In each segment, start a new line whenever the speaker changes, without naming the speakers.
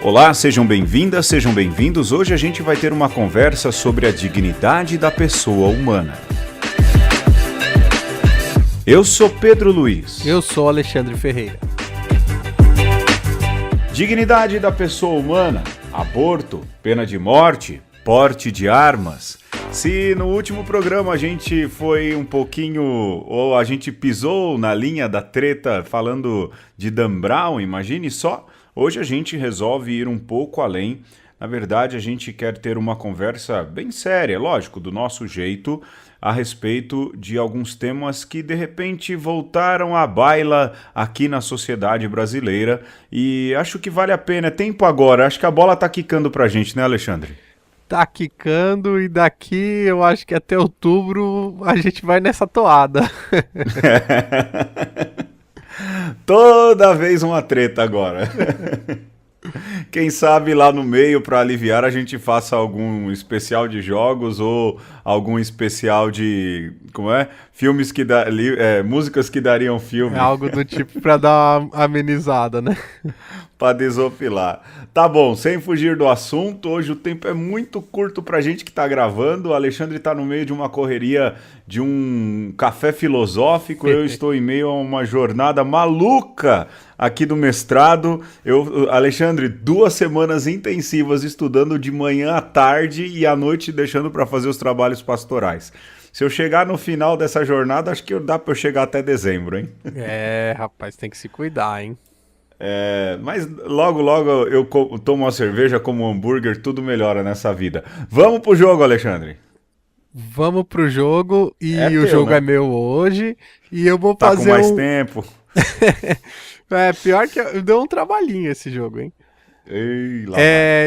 Olá, sejam bem-vindas, sejam bem-vindos. Hoje a gente vai ter uma conversa sobre a dignidade da pessoa humana. Eu sou Pedro Luiz.
Eu sou Alexandre Ferreira.
Dignidade da pessoa humana, aborto, pena de morte, porte de armas. Se no último programa a gente foi um pouquinho, ou a gente pisou na linha da treta falando de Dan Brown, imagine só, hoje a gente resolve ir um pouco além. Na verdade, a gente quer ter uma conversa bem séria, lógico, do nosso jeito, a respeito de alguns temas que de repente voltaram à baila aqui na sociedade brasileira e acho que vale a pena, é tempo agora, acho que a bola tá quicando pra gente, né, Alexandre?
Tá quicando e daqui eu acho que até outubro a gente vai nessa toada.
Toda vez uma treta agora. Quem sabe lá no meio, para aliviar, a gente faça algum especial de jogos ou algum especial de, como é? Filmes que músicas que dariam filme.
É algo do tipo pra dar uma amenizada, né?
Pra desopilar. Tá bom, sem fugir do assunto, hoje o tempo é muito curto pra gente que tá gravando. O Alexandre tá no meio de uma correria de um café filosófico, eu estou em meio a uma jornada maluca aqui do mestrado. Alexandre, 2 semanas intensivas estudando de manhã à tarde e à noite deixando pra fazer os trabalhos pastorais. Se eu chegar no final dessa jornada, acho que dá pra eu chegar até dezembro, hein?
É, rapaz, tem que se cuidar, hein?
Mas logo eu tomo uma cerveja, como um hambúrguer, tudo melhora nessa vida. Vamos pro jogo, Alexandre.
Vamos pro jogo e o
teu,
jogo
né?
É meu hoje e eu vou
Tá
fazer
com mais tempo.
Pior que deu um trabalhinho esse jogo, hein?
Ei, lá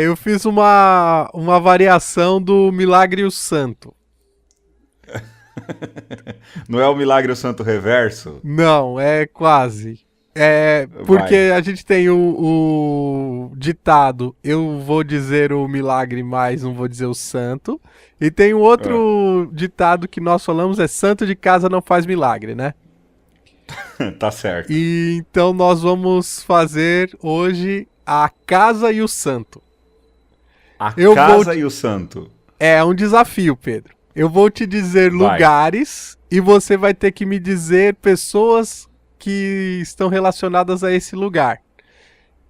Eu fiz uma variação do Milagre e o Santo.
Não é o Milagre o Santo Reverso?
Não, é quase. Porque
Vai.
a gente tem o ditado, eu vou dizer o milagre, mas não vou dizer o santo. E tem um outro ditado que nós falamos, é santo de casa não faz milagre, né?
Tá certo.
E então nós vamos fazer hoje a casa e o santo.
Casa e o santo.
É um desafio, Pedro. Eu vou te dizer lugares e você vai ter que me dizer pessoas que estão relacionadas a esse lugar.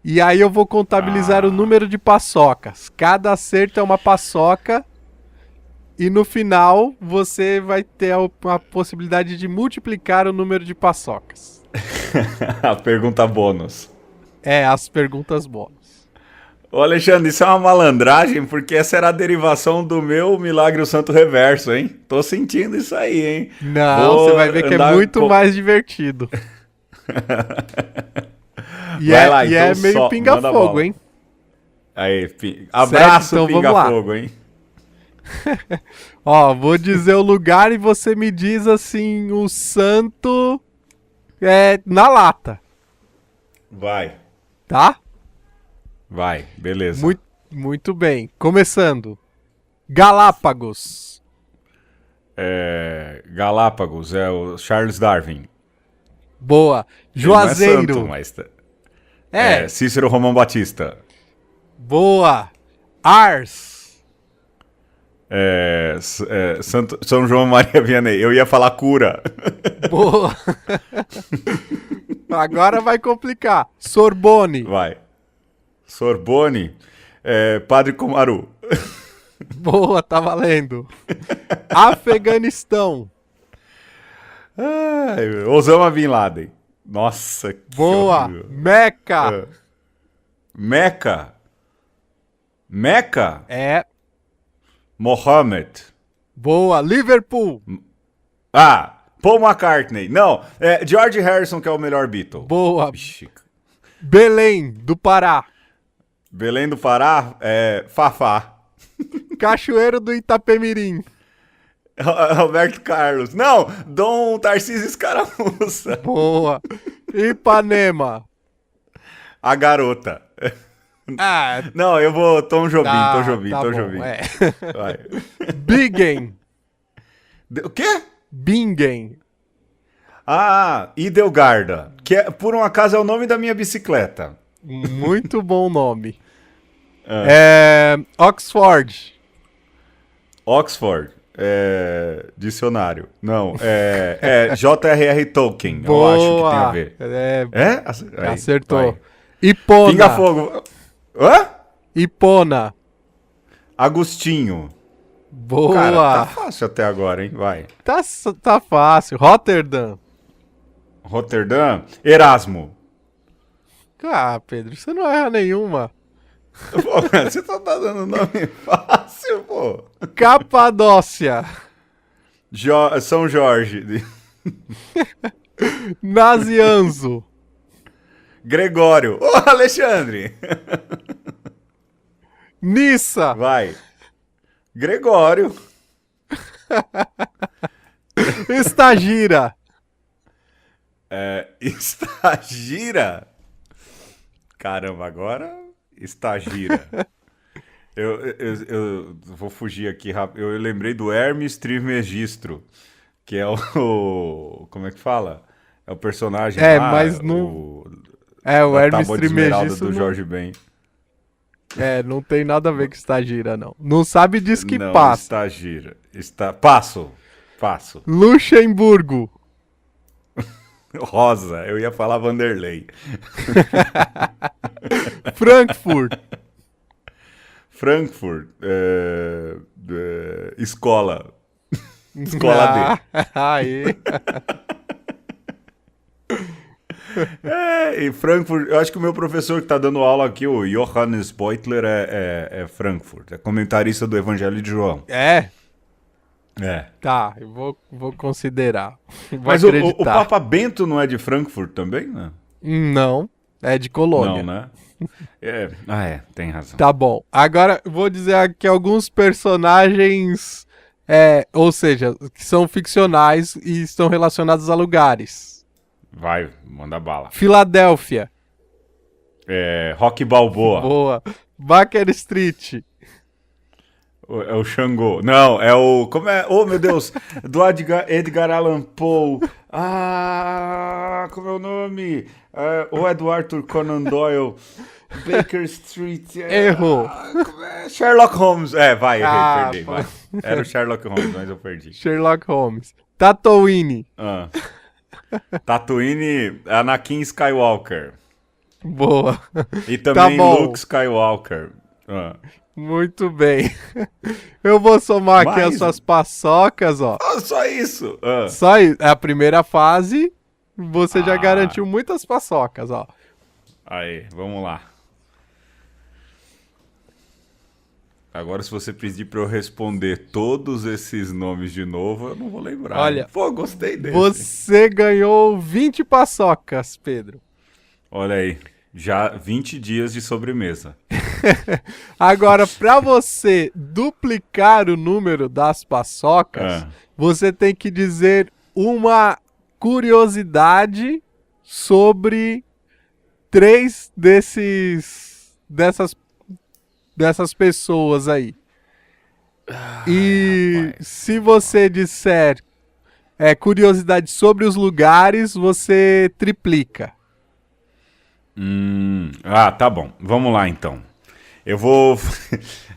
E aí eu vou contabilizar o número de paçocas. Cada acerto é uma paçoca. E no final você vai ter a possibilidade de multiplicar o número de paçocas.
A pergunta bônus.
As perguntas bônus.
Ô Alexandre, isso é uma malandragem, porque essa era a derivação do meu Milagre o Santo Reverso, hein? Tô sentindo isso aí, hein?
Não, você vai ver que é muito mais divertido.
Vai lá, então
é meio pinga-fogo, hein?
Aí, abraço,
então
pinga-fogo, hein?
Ó, vou dizer o lugar e você me diz assim, o santo na lata.
Vai.
Tá?
Vai, beleza.
Muito bem. Começando. Galápagos.
Galápagos, é o Charles Darwin.
Boa. Juazeiro.
Não é santo, mas Cícero Romão Batista.
Boa. Ars.
São João Maria Vianney. Eu ia falar cura.
Boa. Agora vai complicar. Sorbonne.
Vai. Sorbonne. Padre Comaru.
Boa, tá valendo. Afeganistão.
Osama Bin Laden. Nossa, que
boa.
Horrível.
Meca.
Meca?
É.
Mohammed.
Boa. Liverpool.
Paul McCartney. Não, George Harrison que é o melhor Beatle.
Boa.
Ixi.
Belém do Pará.
Belém do Pará, Fafá.
Cachoeiro do Itapemirim.
Roberto Carlos. Não, Dom Tarcísio Escaramuça.
Boa. Ipanema.
A garota. Não, eu vou Tom Jobim, Tom Jobim. Vai.
Bingen.
O quê?
Bingen.
Idelgarda, que por um acaso é o nome da minha bicicleta.
Muito bom nome. Oxford.
Oxford. Dicionário. Não, J.R.R. Tolkien.
Boa.
Eu acho que tem a ver.
Acertou.
Vai.
Hipona.
Pinga fogo. Hã?
Hipona.
Agostinho.
Boa.
Cara, tá fácil até agora, hein? Vai.
Tá fácil. Rotterdam.
Roterdã. Erasmo.
Pedro, você não erra nenhuma.
Pô, você tá dando nome fácil, pô.
Capadócia.
São Jorge.
Nazianzo.
Gregório. Ô, Alexandre.
Nissa.
Vai. Gregório.
Estagira.
Estagira. Caramba, agora Estagira. Eu vou fugir aqui rápido. Eu lembrei do Hermes Trismegistro, que é o como é que fala? É o personagem lá,
mas não... o
da
Hermes
Tábua de Esmeralda
Trismegisto
do Jorge Ben.
não tem nada a ver com Estagira, não. Não sabe disso que
Não,
passa.
Estagira. Passo.
Luxemburgo.
Rosa, eu ia falar Vanderlei.
Frankfurt.
Escola. Escola D.
Aí.
E Frankfurt, eu acho que o meu professor que tá dando aula aqui, o Johannes Beutler, é Frankfurt. É comentarista do Evangelho de João.
Tá, eu vou considerar.
Mas o Papa Bento não é de Frankfurt também, né?
Não, é de Colônia.
Não, né? Tem razão.
Tá bom. Agora vou dizer aqui alguns personagens, ou seja, que são ficcionais e estão relacionados a lugares.
Vai, manda bala.
Filadélfia.
Rock Balboa.
Boa. Baker Street.
É o Xangô. Não, é o... Como é? Oh, meu Deus. Do Edgar Allan Poe. Como é o nome? Ou é do Arthur Conan Doyle. Baker Street.
Errou.
Como é? Sherlock Holmes. Vai, perdi.
pô.
Vai. Era o Sherlock Holmes, mas eu perdi.
Sherlock Holmes. Tatooine.
Tatooine, Anakin Skywalker.
Boa.
E também
Tá bom.
Luke Skywalker.
Muito bem. Eu vou somar aqui as suas paçocas, ó.
Só isso.
Só isso. É a primeira fase. Você já garantiu muitas paçocas, ó.
Aí, vamos lá. Agora, se você pedir pra eu responder todos esses nomes de novo, eu não vou lembrar.
Olha,
pô, gostei desse.
Você ganhou 20 paçocas, Pedro.
Olha aí, já 20 dias de sobremesa.
Agora, pra você duplicar o número das paçocas, você tem que dizer uma curiosidade sobre 3 dessas pessoas aí. Se você disser curiosidade sobre os lugares, você triplica.
Tá bom. Vamos lá, então. Eu vou...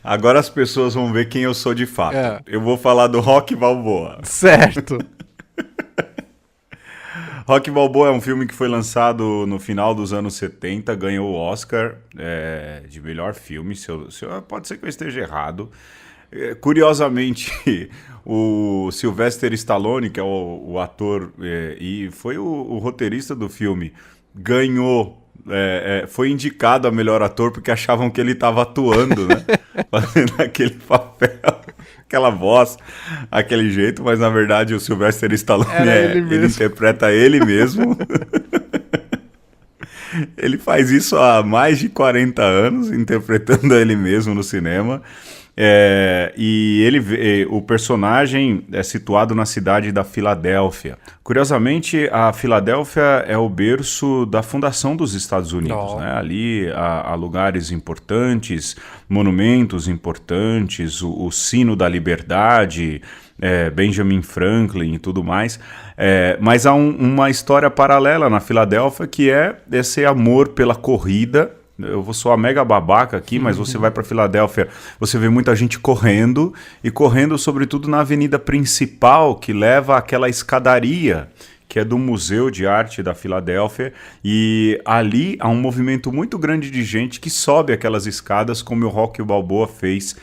Agora as pessoas vão ver quem eu sou de fato. Eu vou falar do Rock Balboa.
Certo.
Rock Balboa é um filme que foi lançado no final dos anos 70, ganhou o Oscar de melhor filme. Pode ser que eu esteja errado. Curiosamente, o Sylvester Stallone, que é o ator e foi o roteirista do filme, ganhou, foi indicado a melhor ator porque achavam que ele estava atuando, né? Fazendo aquele papel, aquela voz, aquele jeito, mas na verdade o Sylvester Stallone ele interpreta ele mesmo. Ele faz isso há mais de 40 anos, interpretando ele mesmo no cinema. O personagem é situado na cidade da Filadélfia. Curiosamente, a Filadélfia é o berço da fundação dos Estados Unidos, né? Ali há lugares importantes, monumentos importantes, o Sino da Liberdade, Benjamin Franklin e tudo mais. Mas há uma história paralela na Filadélfia, que é esse amor pela corrida. Eu vou soar mega babaca aqui, mas você vai para Filadélfia, você vê muita gente correndo, e correndo sobretudo na avenida principal, que leva àquela escadaria, que é do Museu de Arte da Filadélfia, e ali há um movimento muito grande de gente que sobe aquelas escadas, como o Rocky Balboa fez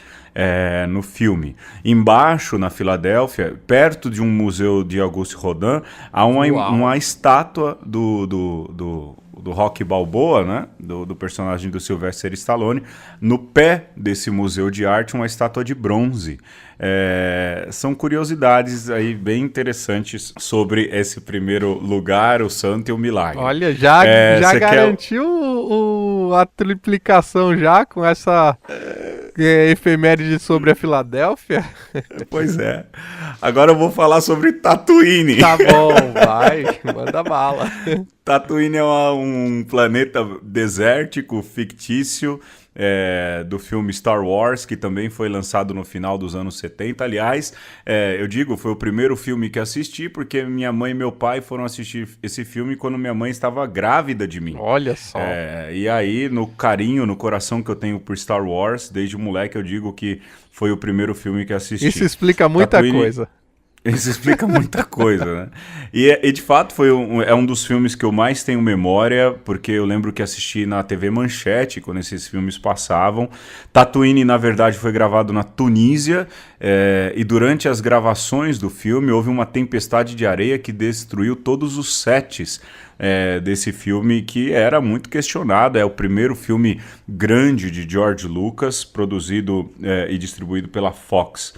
no filme. Embaixo, na Filadélfia, perto de um museu de Auguste Rodin, há uma estátua do Rocky Balboa, né? Do personagem do Sylvester Stallone. No pé desse museu de arte, uma estátua de bronze. São curiosidades aí bem interessantes sobre esse primeiro lugar, o santo e o milagre.
Olha, já garantiu a triplicação já com essa efeméride sobre a Filadélfia?
Pois é. Agora eu vou falar sobre Tatooine.
Tá bom, vai, manda bala.
Tatooine é um planeta desértico, fictício, do filme Star Wars, que também foi lançado no final dos anos 70. Aliás, eu digo, foi o primeiro filme que assisti, porque minha mãe e meu pai foram assistir esse filme quando minha mãe estava grávida de mim.
Olha só.
E aí, no carinho, no coração que eu tenho por Star Wars, desde moleque eu digo que foi o primeiro filme que assisti.
Isso explica muita coisa.
Isso explica muita coisa, né? E de fato é um dos filmes que eu mais tenho memória, porque eu lembro que assisti na TV Manchete quando esses filmes passavam. Tatooine, na verdade, foi gravado na Tunísia, e durante as gravações do filme houve uma tempestade de areia que destruiu todos os sets desse filme, que era muito questionado. É o primeiro filme grande de George Lucas, produzido e distribuído pela Fox.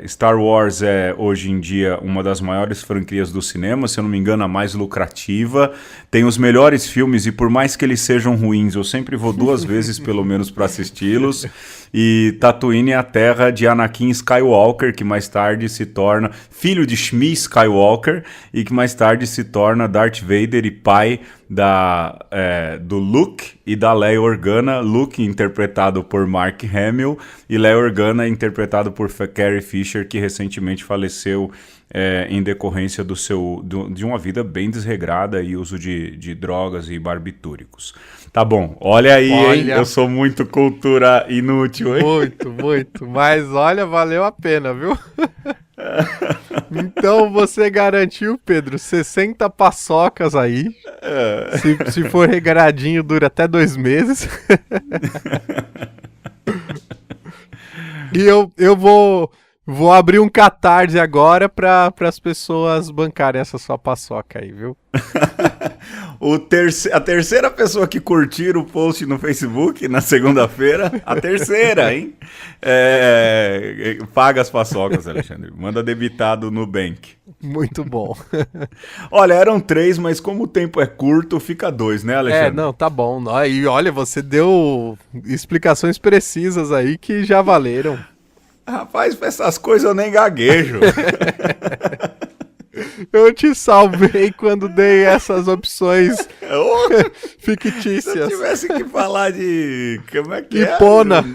Star Wars é hoje em dia uma das maiores franquias do cinema, se eu não me engano a mais lucrativa, tem os melhores filmes, e por mais que eles sejam ruins, eu sempre vou 2 vezes pelo menos para assisti-los. E Tatooine é a terra de Anakin Skywalker, que mais tarde se torna filho de Shmi Skywalker, e que mais tarde se torna Darth Vader e pai do Luke e da Leia Organa. Luke interpretado por Mark Hamill e Leia Organa interpretado por Carrie Fisher, que recentemente faleceu em decorrência de uma vida bem desregrada e uso de drogas e barbitúricos. Tá bom, olha aí, hein? Eu sou muito cultura inútil, hein?
Muito, mas olha, valeu a pena, viu? Então você garantiu, Pedro, 60 paçocas aí. Se for regradinho, dura até 2 meses. E eu vou abrir um Catarse agora para as pessoas bancarem essa sua paçoca aí, viu?
A terceira pessoa que curtir o post no Facebook na segunda-feira, a terceira, hein? Paga as paçocas, Alexandre. Manda debitado no Nubank.
Muito bom.
Olha, eram 3, mas como o tempo é curto, fica 2, né, Alexandre?
Não, tá bom. E olha, você deu explicações precisas aí que já valeram.
Rapaz, pra essas coisas eu nem gaguejo.
Eu te salvei quando dei essas opções fictícias. Se eu
tivesse que falar de... Como é que
Hipona.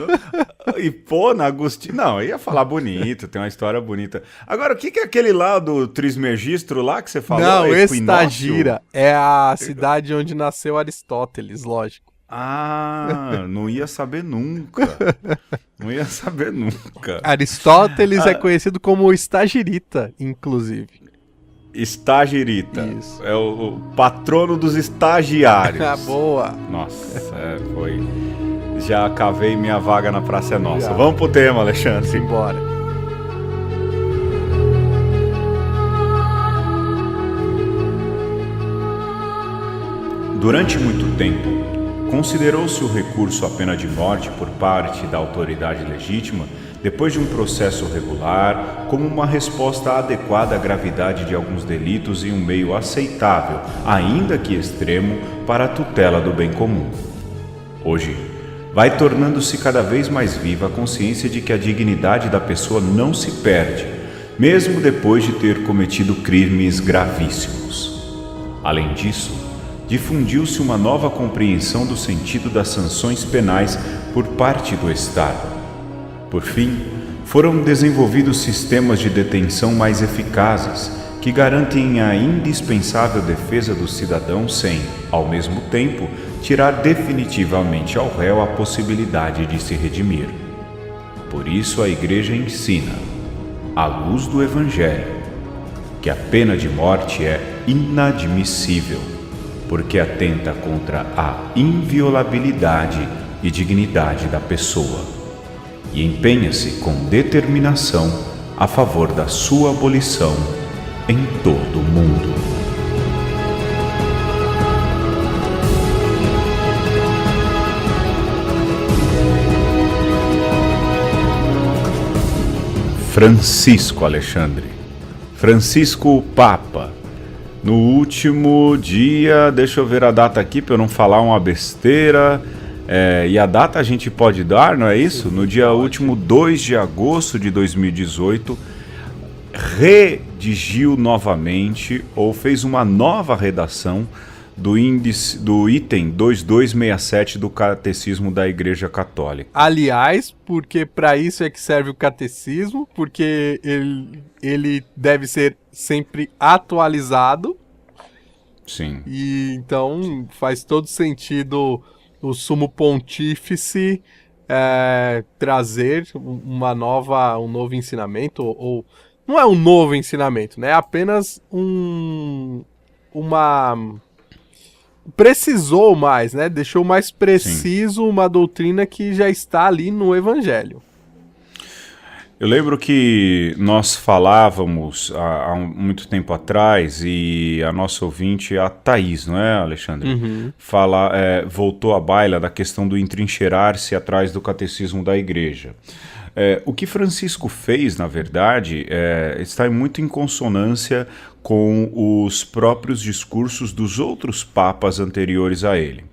Hipona, Agostinho... Não, eu ia falar bonito, tem uma história bonita. Agora, o que é aquele lá do Trismegistro lá que você falou?
Não, Estagira é a cidade onde nasceu Aristóteles, lógico.
Não ia saber nunca. Não ia saber nunca.
Aristóteles é conhecido como Estagirita, inclusive.
Estagirita.
Isso.
É o patrono dos estagiários.
Boa.
Nossa, foi. Já cavei minha vaga na Praça é Nossa. Vamos pro tema, Alexandre.
Simbora.
Durante muito tempo, considerou-se o recurso à pena de morte por parte da autoridade legítima, depois de um processo regular, como uma resposta adequada à gravidade de alguns delitos e um meio aceitável, ainda que extremo, para a tutela do bem comum. Hoje, vai tornando-se cada vez mais viva a consciência de que a dignidade da pessoa não se perde, mesmo depois de ter cometido crimes gravíssimos. Além disso, difundiu-se uma nova compreensão do sentido das sanções penais por parte do Estado. Por fim, foram desenvolvidos sistemas de detenção mais eficazes, que garantem a indispensável defesa do cidadão sem, ao mesmo tempo, tirar definitivamente ao réu a possibilidade de se redimir. Por isso a Igreja ensina, à luz do Evangelho, que a pena de morte é inadmissível, porque atenta contra a inviolabilidade e dignidade da pessoa, e empenha-se com determinação a favor da sua abolição em todo o mundo. Francisco Alexandre. Francisco Papa. No último dia, deixa eu ver a data aqui para eu não falar uma besteira. E a data a gente pode dar, não é isso? No dia último 2 de agosto de 2018, redigiu novamente ou fez uma nova redação do item 2267 do Catecismo da Igreja Católica.
Aliás, porque para isso é que serve o catecismo, porque ele deve ser sempre atualizado.
Sim.
E então faz todo sentido o Sumo Pontífice trazer um novo ensinamento, ou não é um novo ensinamento, né? É apenas precisou mais, né? Deixou mais preciso Sim. Uma doutrina que já está ali no Evangelho.
Eu lembro que nós falávamos há muito tempo atrás, e a nossa ouvinte, a Thaís, não é, Alexandre?
Uhum.
Voltou à baila da questão do entrincheirar-se atrás do catecismo da Igreja. O que Francisco fez, na verdade, está muito em consonância com os próprios discursos dos outros papas anteriores a ele.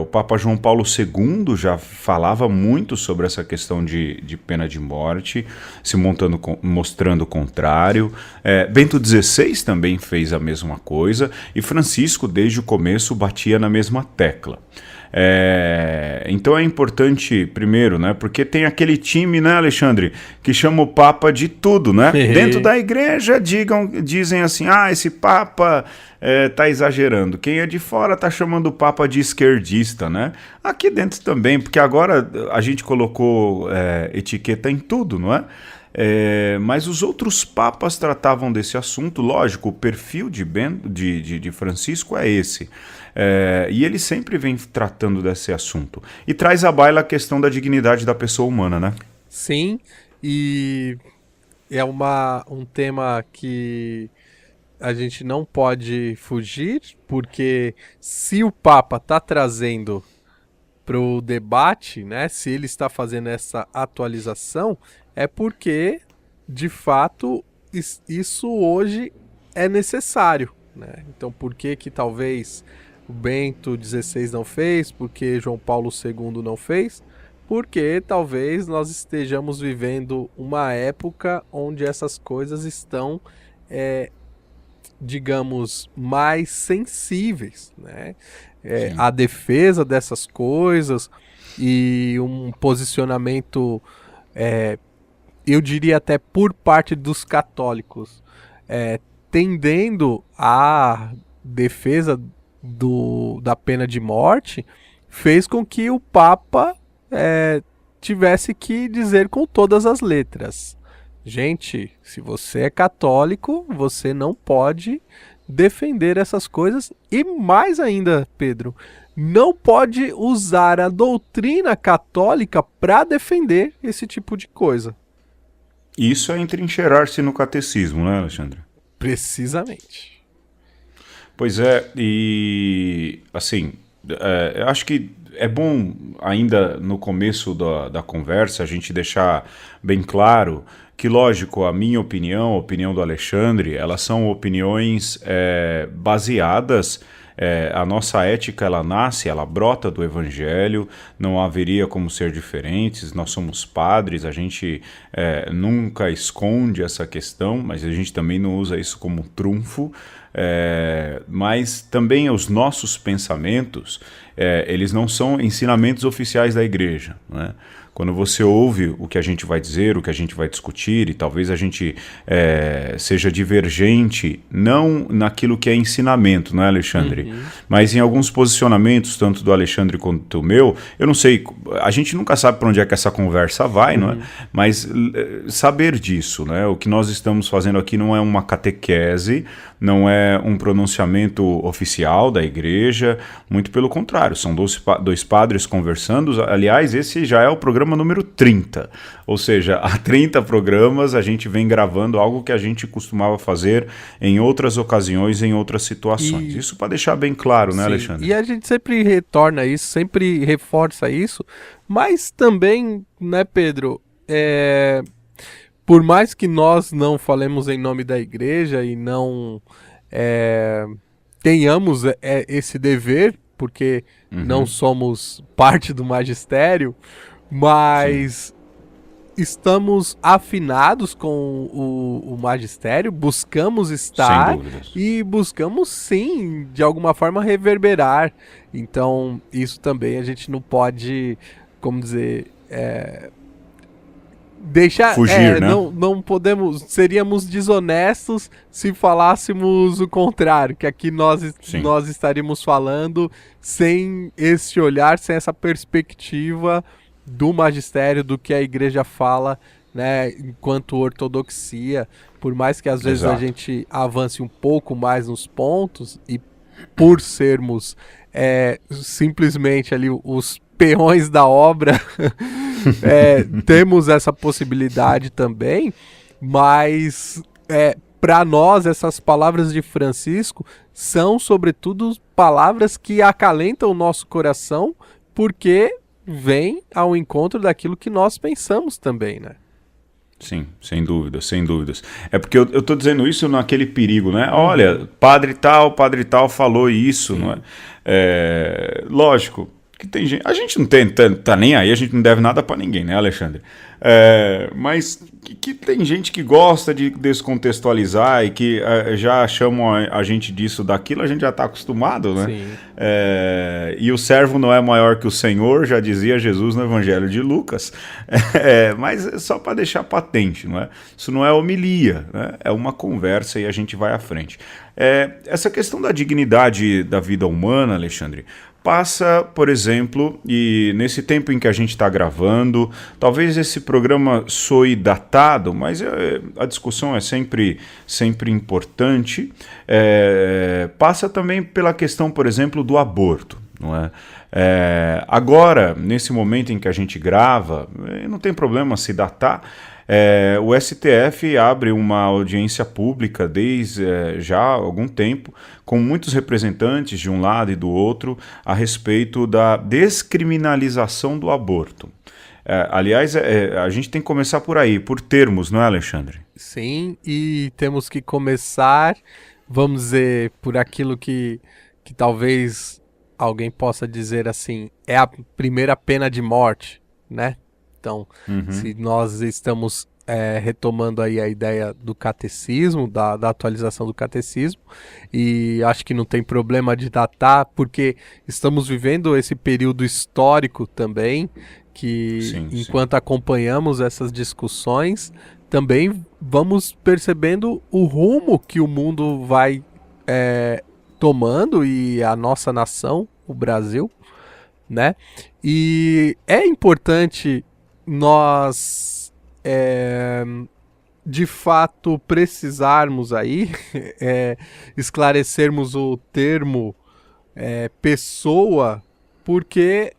O Papa João Paulo II já falava muito sobre essa questão de pena de morte, mostrando o contrário. Bento XVI também fez a mesma coisa, e Francisco, desde o começo, batia na mesma tecla. Então é importante, primeiro, né, porque tem aquele time, né, Alexandre, que chama o Papa de tudo, né? Dentro da igreja dizem assim, esse Papa tá exagerando. Quem é de fora tá chamando o Papa de esquerdista, né? Aqui dentro também, porque agora a gente colocou etiqueta em tudo, não é? Mas os outros papas tratavam desse assunto, lógico, o perfil de Francisco é esse. E ele sempre vem tratando desse assunto. E traz à baila a questão da dignidade da pessoa humana, né?
Sim, e é um tema que a gente não pode fugir, porque se o Papa está trazendo para o debate, né, se ele está fazendo essa atualização, é porque, de fato, isso hoje é necessário, né? Então, por que talvez o Bento XVI não fez? Por que João Paulo II não fez? Porque talvez nós estejamos vivendo uma época onde essas coisas estão, digamos, mais sensíveis, né? A defesa dessas coisas e um posicionamento, eu diria até por parte dos católicos, tendendo à defesa da pena de morte, fez com que o Papa tivesse que dizer com todas as letras: gente, se você é católico, você não pode defender essas coisas, e mais ainda, Pedro, não pode usar a doutrina católica para defender esse tipo de coisa.
Isso é entrincheirar-se no catecismo, né, Alexandre?
Precisamente.
Pois é, e assim, eu acho que é bom ainda no começo da conversa a gente deixar bem claro que, lógico, a minha opinião, a opinião do Alexandre, elas são opiniões baseadas A nossa ética, ela nasce, ela brota do Evangelho, não haveria como ser diferentes, nós somos padres, a gente nunca esconde essa questão, mas a gente também não usa isso como trunfo, mas também os nossos pensamentos, eles não são ensinamentos oficiais da igreja, né? Quando você ouve o que a gente vai dizer, o que a gente vai discutir, e talvez a gente seja divergente, não naquilo que é ensinamento, não é, Alexandre? Mas em alguns posicionamentos, tanto do Alexandre quanto do meu, eu não sei, a gente nunca sabe para onde é que essa conversa vai, não é? Mas saber disso, né? O que nós estamos fazendo aqui não é uma catequese, não é um pronunciamento oficial da igreja, muito pelo contrário, são dois padres conversando. Aliás, esse já é o programa número 30, ou seja, há 30 programas a gente vem gravando algo que a gente costumava fazer em outras ocasiões, em outras situações. Isso para deixar bem claro, né,
sim,
Alexandre?
E a gente sempre retorna isso, sempre reforça isso, mas também, né, Pedro, por mais que nós não falemos em nome da igreja e não tenhamos esse dever, porque não somos parte do magistério, mas estamos afinados com o magistério, buscamos estar e buscamos sim, de alguma forma, reverberar. Então, isso também a gente não pode, como dizer, deixar,
fugir, né?
Não podemos, seríamos desonestos se falássemos o contrário, que aqui nós estaríamos falando sem esse olhar, sem essa perspectiva do magistério, do que a igreja fala, né, enquanto ortodoxia, por mais que às vezes a gente avance um pouco mais nos pontos, e por sermos simplesmente ali os peões da obra, temos essa possibilidade também, mas para nós essas palavras de Francisco são sobretudo palavras que acalentam o nosso coração, porque vem ao encontro daquilo que nós pensamos também, né?
Sim, sem dúvidas, sem dúvidas. É porque eu tô dizendo isso naquele perigo, né? Olha, padre tal falou isso, não é? Lógico que tem gente... A gente não tá nem aí, a gente não deve nada para ninguém, né, Alexandre? Mas que tem gente que gosta de descontextualizar e que já chamam a gente disso, daquilo, a gente já está acostumado, né?
Sim.
E o servo não é maior que o Senhor, já dizia Jesus no Evangelho de Lucas. Mas é só para deixar patente, não é? Isso não é homilia, né? É uma conversa e a gente vai à frente. Essa questão da dignidade da vida humana, Alexandre, passa, por exemplo, e nesse tempo em que a gente está gravando, talvez esse programa soe datado, mas a discussão é sempre importante, passa também pela questão, por exemplo, do aborto, não é? Agora, nesse momento em que a gente grava, não tem problema se datar. O STF abre uma audiência pública desde já há algum tempo, com muitos representantes de um lado e do outro, a respeito da descriminalização do aborto. Aliás, a gente tem que começar por aí, por termos, não é, Alexandre?
Sim, e temos que começar, vamos dizer, por aquilo que talvez alguém possa dizer assim, é a primeira pena de morte, né? Então, se nós estamos retomando aí a ideia do catecismo, da atualização do catecismo, e acho que não tem problema de datar, porque estamos vivendo esse período histórico também, que enquanto acompanhamos essas discussões, também vamos percebendo o rumo que o mundo vai tomando, e a nossa nação, o Brasil, né? E é importante nós de fato precisarmos aí esclarecermos o termo pessoa, porque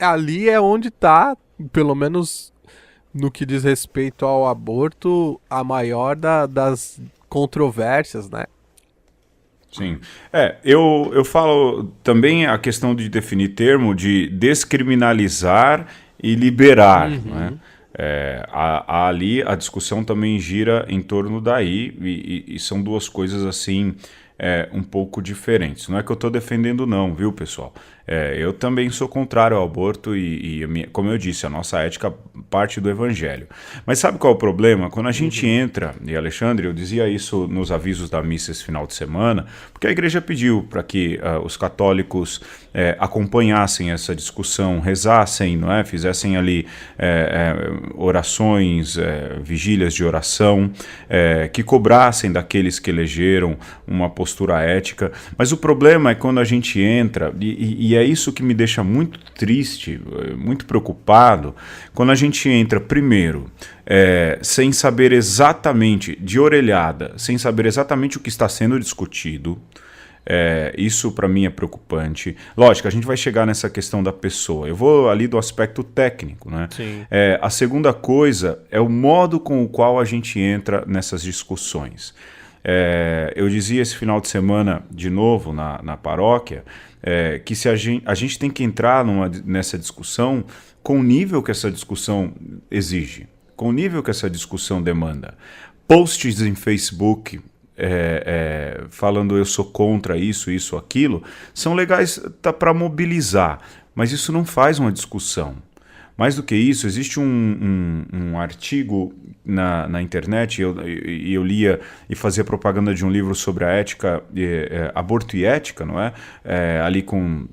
ali é onde está, pelo menos no que diz respeito ao aborto, a maior das controvérsias, né?
Sim. Eu falo também a questão de definir termo de descriminalizar e liberar, né? Ali a discussão também gira em torno daí, e são duas coisas assim um pouco diferentes. Não é que eu estou defendendo não, viu, pessoal? Eu também sou contrário ao aborto como eu disse, a nossa ética parte do evangelho. Mas sabe qual é o problema? Quando a gente entra, e Alexandre, eu dizia isso nos avisos da missa esse final de semana, porque a igreja pediu para que os católicos acompanhassem essa discussão, rezassem, não é? Fizessem ali orações, vigílias de oração, que cobrassem daqueles que elegeram uma postura ética. Mas o problema é quando a gente entra, e é isso que me deixa muito triste, muito preocupado, quando a gente entra primeiro sem saber exatamente, de orelhada, sem saber exatamente o que está sendo discutido. Isso para mim é preocupante. Lógico, a gente vai chegar nessa questão da pessoa. Eu vou ali do aspecto técnico, né?
Sim.
A segunda coisa é o modo com o qual a gente entra nessas discussões. Eu dizia esse final de semana, de novo, na paróquia, que se a gente tem que entrar nessa discussão com o nível que essa discussão exige, com o nível que essa discussão demanda. Posts em Facebook falando eu sou contra isso, aquilo, são legais para mobilizar, mas isso não faz uma discussão. Mais do que isso, existe um artigo na internet, e eu lia e fazia propaganda de um livro sobre a ética, aborto e ética, não é? Ali com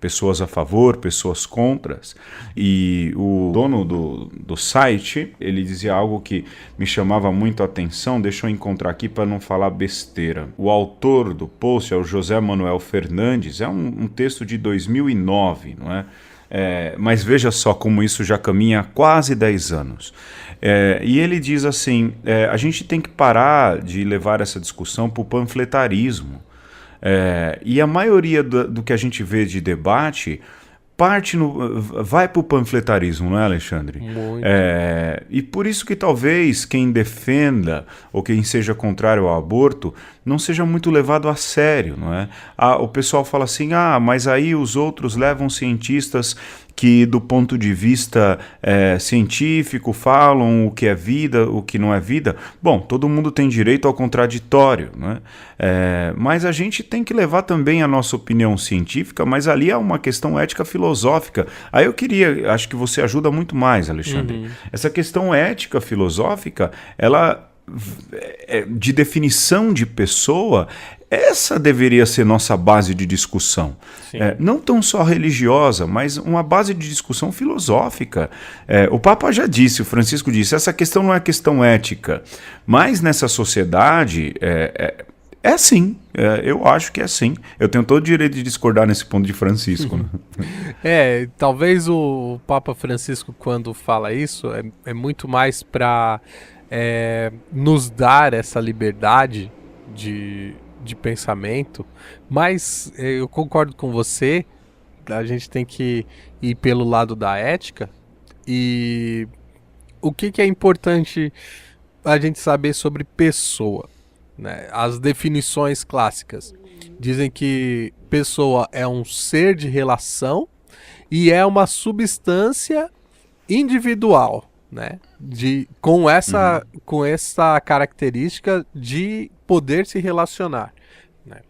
pessoas a favor, pessoas contras, e o dono do site, ele dizia algo que me chamava muito a atenção, deixa eu encontrar aqui para não falar besteira. O autor do post é o José Manuel Fernandes, é um texto de 2009, não é? Mas veja só como isso já caminha há quase 10 anos. E ele diz assim, a gente tem que parar de levar essa discussão para o panfletarismo. E a maioria do que a gente vê de debate vai para o panfletarismo, não é, Alexandre?
Muito.
E por isso que talvez quem defenda ou quem seja contrário ao aborto não seja muito levado a sério, não é? O pessoal fala assim, mas aí os outros levam cientistas que do ponto de vista científico falam o que é vida, o que não é vida. Bom, todo mundo tem direito ao contraditório, né? Mas a gente tem que levar também a nossa opinião científica, mas ali há uma questão ética filosófica. Aí acho que você ajuda muito mais, Alexandre.
Uhum.
Essa questão ética filosófica, ela de definição de pessoa, essa deveria ser nossa base de discussão. Não tão só religiosa, mas uma base de discussão filosófica. O Papa já disse, o Francisco disse, essa questão não é questão ética, mas nessa sociedade é assim. Eu acho que é assim. Eu tenho todo o direito de discordar nesse ponto de Francisco. Né?
Talvez o Papa Francisco, quando fala isso, é muito mais para nos dar essa liberdade de pensamento, mas eu concordo com você, a gente tem que ir pelo lado da ética, e o que é importante a gente saber sobre pessoa, né? As definições clássicas dizem que pessoa é um ser de relação e é uma substância individual, né? Com essa característica de poder se relacionar, né?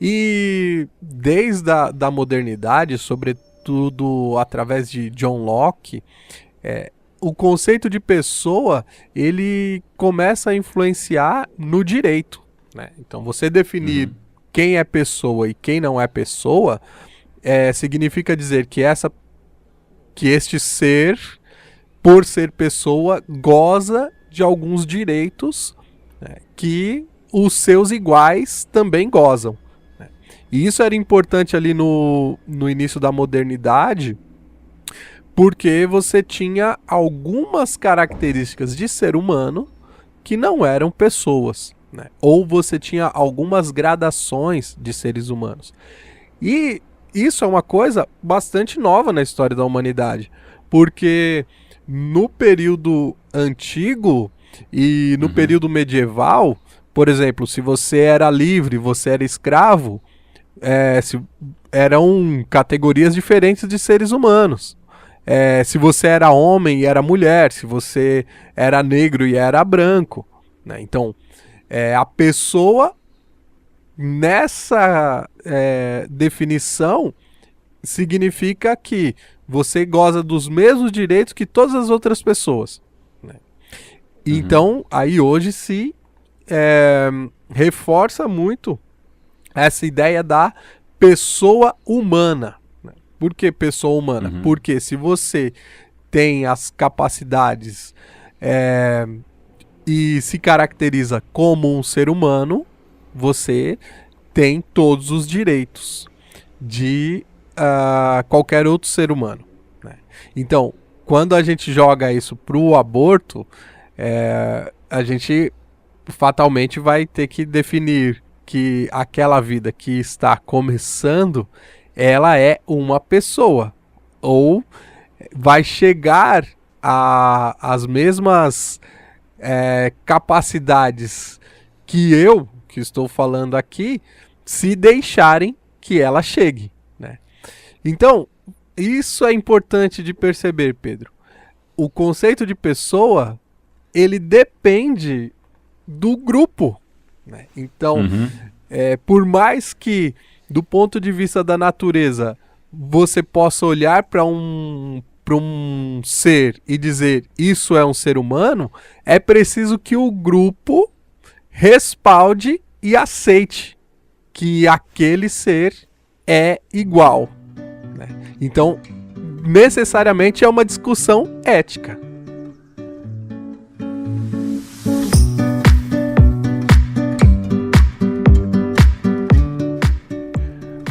E desde a modernidade, sobretudo através de John Locke, o conceito de pessoa ele começa a influenciar no direito, né? Então você definir quem é pessoa e quem não é pessoa significa dizer que este ser, por ser pessoa, goza de alguns direitos, né, que os seus iguais também gozam, né? E isso era importante ali no início da modernidade, porque você tinha algumas características de ser humano que não eram pessoas, né? Ou você tinha algumas gradações de seres humanos. E isso é uma coisa bastante nova na história da humanidade, porque no período antigo e no período medieval, por exemplo, se você era livre, você era escravo, eram categorias diferentes de seres humanos. Se você era homem e era mulher, se você era negro e era branco, né? Então, a pessoa nessa definição, significa que você goza dos mesmos direitos que todas as outras pessoas, né? Então, aí hoje se reforça muito essa ideia da pessoa humana, né? Por que pessoa humana? Porque se você tem as capacidades e se caracteriza como um ser humano, você tem todos os direitos de qualquer outro ser humano, né? Então, quando a gente joga isso pro aborto, a gente fatalmente vai ter que definir que aquela vida que está começando, ela é uma pessoa, ou vai chegar às mesmas capacidades que eu, que estou falando aqui, se deixarem que ela chegue, né? Então, isso é importante de perceber, Pedro. O conceito de pessoa, ele depende do grupo, né? Então, por mais que, do ponto de vista da natureza, você possa olhar para um ser e dizer isso é um ser humano, é preciso que o grupo respalde e aceite que aquele ser é igual, né? Então, necessariamente é uma discussão ética.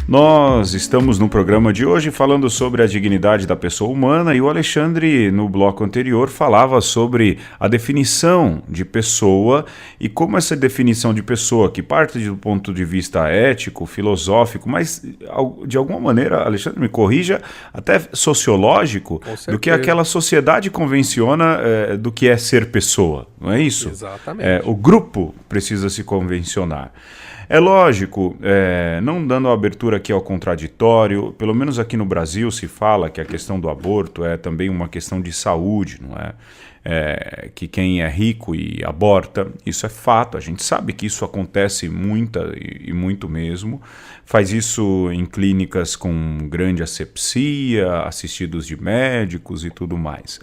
Nós estamos no programa de hoje falando sobre a dignidade da pessoa humana e o Alexandre, no bloco anterior, falava sobre a definição de pessoa e como essa definição de pessoa, que parte do ponto de vista ético, filosófico, mas de alguma maneira, Alexandre, me corrija, até sociológico, do que aquela sociedade convenciona do que é ser pessoa, não é isso?
Exatamente.
O grupo precisa se convencionar. É lógico, não dando abertura aqui ao contraditório, pelo menos aqui no Brasil se fala que a questão do aborto é também uma questão de saúde, não é? Que quem é rico e aborta, isso é fato, a gente sabe que isso acontece muito mesmo, faz isso em clínicas com grande asepsia, assistidos de médicos e tudo mais.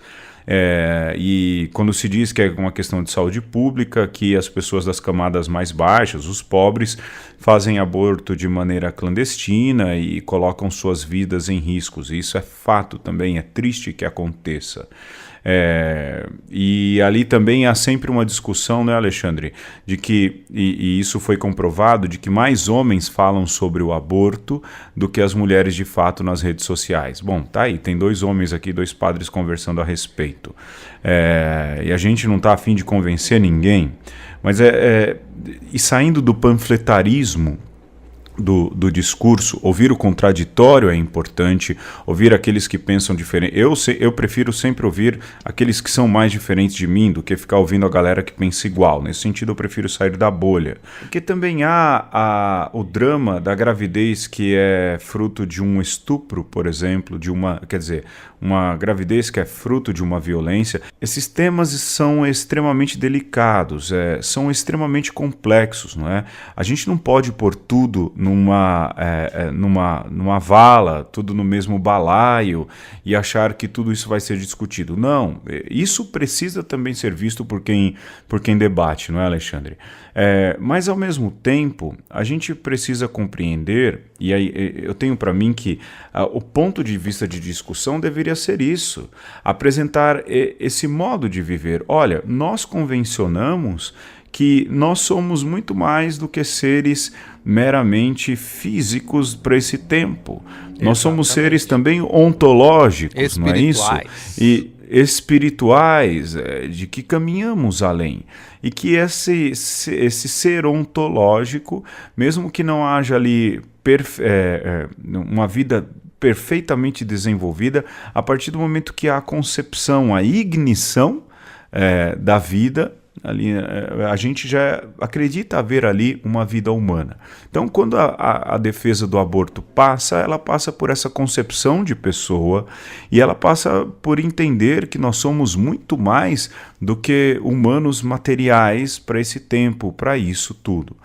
E quando se diz que é uma questão de saúde pública, que as pessoas das camadas mais baixas, os pobres, fazem aborto de maneira clandestina e colocam suas vidas em riscos. Isso é fato também, é triste que aconteça. E ali também há sempre uma discussão, né, Alexandre, de que, e isso foi comprovado, de que mais homens falam sobre o aborto do que as mulheres de fato nas redes sociais. Bom, tá aí, tem 2 homens aqui, 2 padres conversando a respeito. E a gente não está a fim de convencer ninguém, mas e saindo do panfletarismo do discurso, ouvir o contraditório é importante, ouvir aqueles que pensam diferente. Eu prefiro sempre ouvir aqueles que são mais diferentes de mim do que ficar ouvindo a galera que pensa igual. Nesse sentido, eu prefiro sair da bolha. Porque também há o drama da gravidez que é fruto de um estupro, por exemplo, uma gravidez que é fruto de uma violência. Esses temas são extremamente delicados, são extremamente complexos, não é? A gente não pode pôr tudo numa vala, tudo no mesmo balaio e achar que tudo isso vai ser discutido. Não, isso precisa também ser visto por quem debate, não é, Alexandre? Mas ao mesmo tempo, a gente precisa compreender, e aí eu tenho para mim que o ponto de vista de discussão deveria ser isso, apresentar esse modo de viver. Olha, nós convencionamos que nós somos muito mais do que seres meramente físicos para esse tempo. Exatamente. Nós somos seres também ontológicos, não é isso? E espirituais, de que caminhamos além. E que esse ser ontológico, mesmo que não haja ali uma vida perfeitamente desenvolvida, a partir do momento que há a concepção, a ignição da vida, ali, a gente já acredita haver ali uma vida humana. Então, quando a defesa do aborto passa, ela passa por essa concepção de pessoa e ela passa por entender que nós somos muito mais do que humanos materiais para esse tempo, para isso tudo.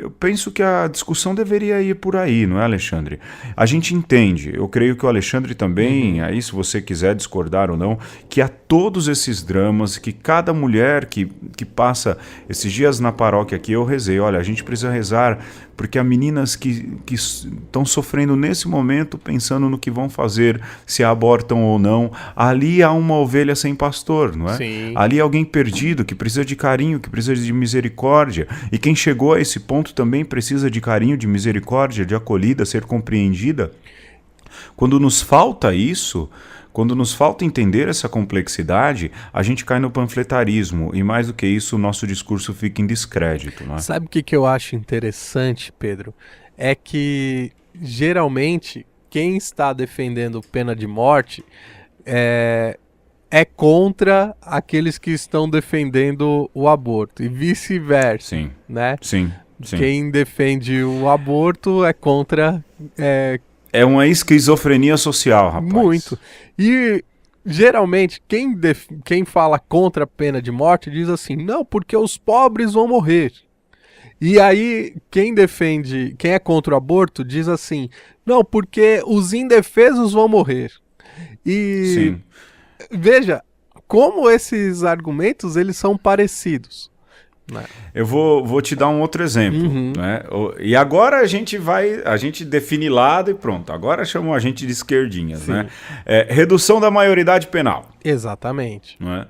Eu penso que a discussão deveria ir por aí, não é, Alexandre? A gente entende, eu creio que o Alexandre também, aí se você quiser discordar ou não, que há todos esses dramas, que cada mulher que passa esses dias na paróquia aqui, eu rezei, olha, a gente precisa rezar porque há meninas que estão sofrendo nesse momento, pensando no que vão fazer, se abortam ou não. Ali há uma ovelha sem pastor, não é?
Sim.
Ali há alguém perdido, que precisa de carinho, que precisa de misericórdia. E quem chegou a esse ponto também precisa de carinho, de misericórdia, de acolhida, ser compreendida. Quando nos falta isso, quando nos falta entender essa complexidade, a gente cai no panfletarismo e, mais do que isso, o nosso discurso fica em descrédito. Não é?
Sabe o que eu acho interessante, Pedro? É que, geralmente, quem está defendendo pena de morte é contra aqueles que estão defendendo o aborto e vice-versa.
Sim,
né?
Sim.
Quem defende o aborto é contra...
É uma esquizofrenia social, rapaz.
Muito. E geralmente quem fala contra a pena de morte diz assim, não, porque os pobres vão morrer. E aí quem é contra o aborto diz assim, não, porque os indefesos vão morrer. E
Sim.
Veja como esses argumentos eles são parecidos.
Eu vou te dar um outro exemplo. Né? E agora a gente define lado e pronto. Agora chamam a gente de esquerdinhas. Né? Redução da maioridade penal.
Exatamente.
Não é?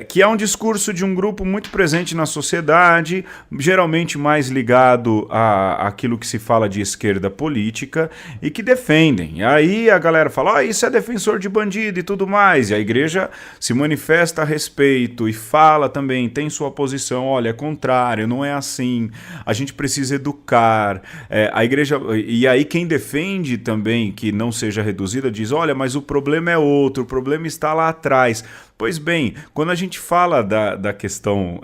Que é um discurso de um grupo muito presente na sociedade, geralmente mais ligado àquilo que se fala de esquerda política, e que defendem. Aí a galera fala, isso é defensor de bandido e tudo mais, e a igreja se manifesta a respeito e fala também, tem sua posição, olha, é contrário, não é assim, a gente precisa educar. A igreja, e aí quem defende também que não seja reduzida diz, olha, mas o problema é outro, o problema está lá atrás. Pois bem, quando a gente fala da questão